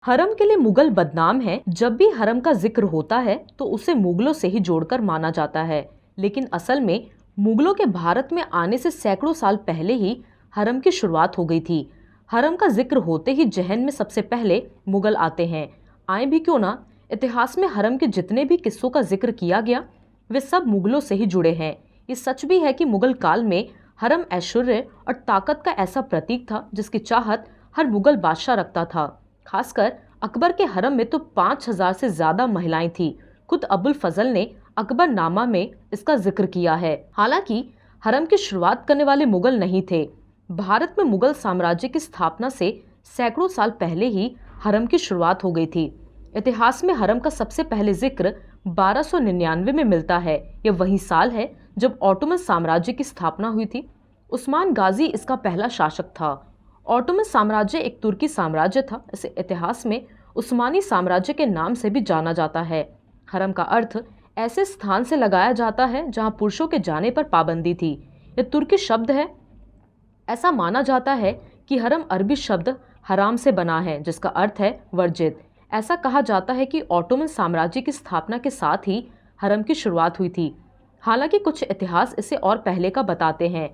हरम के लिए मुगल बदनाम हैं। जब भी हरम का जिक्र होता है तो उसे मुगलों से ही जोड़कर माना जाता है, लेकिन असल में मुगलों के भारत में आने से सैकड़ों साल पहले ही हरम की शुरुआत हो गई थी। हरम का जिक्र होते ही जहन में सबसे पहले मुगल आते हैं। आए भी क्यों ना, इतिहास में हरम के जितने भी किस्सों का जिक्र किया गया वे सब मुगलों से ही जुड़े हैं। ये सच भी है कि मुगल काल में हरम ऐश्वर्य और ताकत का ऐसा प्रतीक था जिसकी चाहत हर मुगल बादशाह रखता था। खासकर अकबर के हरम में तो 5000 से ज्यादा महिलाएं थीं। खुद अबुल फजल ने अकबर नामा में इसका जिक्र किया है। हालांकि हरम की शुरुआत करने वाले मुगल नहीं थे। भारत में मुगल साम्राज्य की स्थापना से सैकड़ों साल पहले ही हरम की शुरुआत हो गई थी। इतिहास में हरम का सबसे पहले जिक्र 1299 में मिलता है। यह वही साल है जब ऑटोमन साम्राज्य की स्थापना हुई थी। उस्मान गाजी इसका पहला शासक था। ऑटोमन साम्राज्य एक तुर्की साम्राज्य था। इसे इतिहास में उस्मानी साम्राज्य के नाम से भी जाना जाता है। हरम का अर्थ ऐसे स्थान से लगाया जाता है जहां पुरुषों के जाने पर पाबंदी थी। यह तुर्की शब्द है। ऐसा माना जाता है कि हरम अरबी शब्द हराम से बना है जिसका अर्थ है वर्जित। ऐसा कहा जाता है कि ऑटोमन साम्राज्य की स्थापना के साथ ही हरम की शुरुआत हुई थी। हालांकि कुछ इतिहास इसे और पहले का बताते हैं।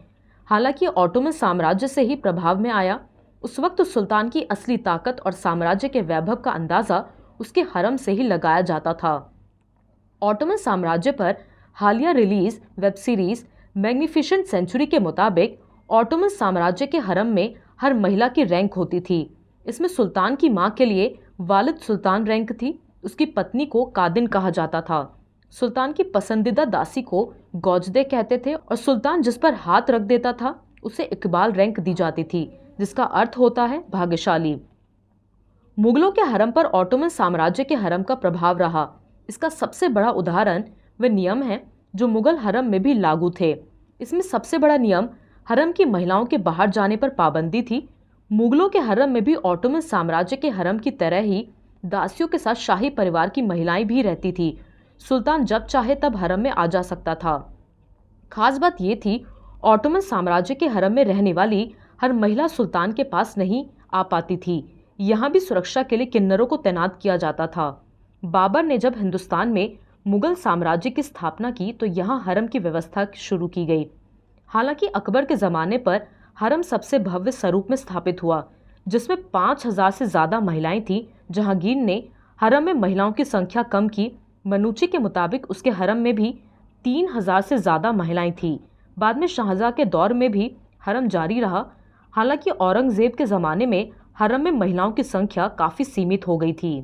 हालांकि ऑटोमन साम्राज्य से ही प्रभाव में आया। उस वक्त सुल्तान की असली ताकत और साम्राज्य के वैभव का अंदाजा उसके हरम से ही लगाया जाता था। ऑटोमन साम्राज्य पर हालिया release web series magnificent century के मुताबिक ऑटोमन साम्राज्य के हरम में हर महिला की रैंक होती थी। इसमें सुल्तान की मां के लिए वालिद सुल्तान रैंक थी। उसकी पत्नी को कादिन कहा जाता था। सुल्तान की पसंदीदा दासी को गौजदे कहते थे और सुल्तान जिस पर हाथ रख देता था उसे इकबाल रैंक दी जाती थी, जिसका अर्थ होता है भाग्यशाली। मुगलों के हरम पर ऑटोमन साम्राज्य के हरम का प्रभाव रहा। इसका सबसे बड़ा उदाहरण वे नियम हैं जो मुगल हरम में भी लागू थे। इसमें सबसे बड़ा नियम हरम की महिलाओं के बाहर जाने पर पाबंदी थी। मुगलों के हरम में भी ऑटोमन साम्राज्य के हरम की तरह ही दासियों के साथ शाही परिवार की महिलाएं भी रहती थी। सुल्तान जब चाहे तब हरम में आ जा सकता था। खास बात यह थी, ऑटोमन साम्राज्य के हरम में रहने वाली हर महिला सुल्तान के पास नहीं आ पाती थी। यहाँ भी सुरक्षा के लिए किन्नरों को तैनात किया जाता था। बाबर ने जब हिंदुस्तान में मुगल साम्राज्य की स्थापना की तो यहाँ हरम की व्यवस्था शुरू की गई। हालांकि अकबर के ज़माने पर हरम सबसे भव्य स्वरूप में स्थापित हुआ, जिसमें 5000 से ज़्यादा महिलाएं थीं। जहांगीर ने हरम में महिलाओं की संख्या कम की। मनुची के मुताबिक उसके हरम में भी 3000 से ज़्यादा महिलाएं थीं। बाद में शाहजहां के दौर में भी हरम जारी रहा। हालांकि औरंगजेब के ज़माने में हरम में महिलाओं की संख्या काफ़ी सीमित हो गई थी।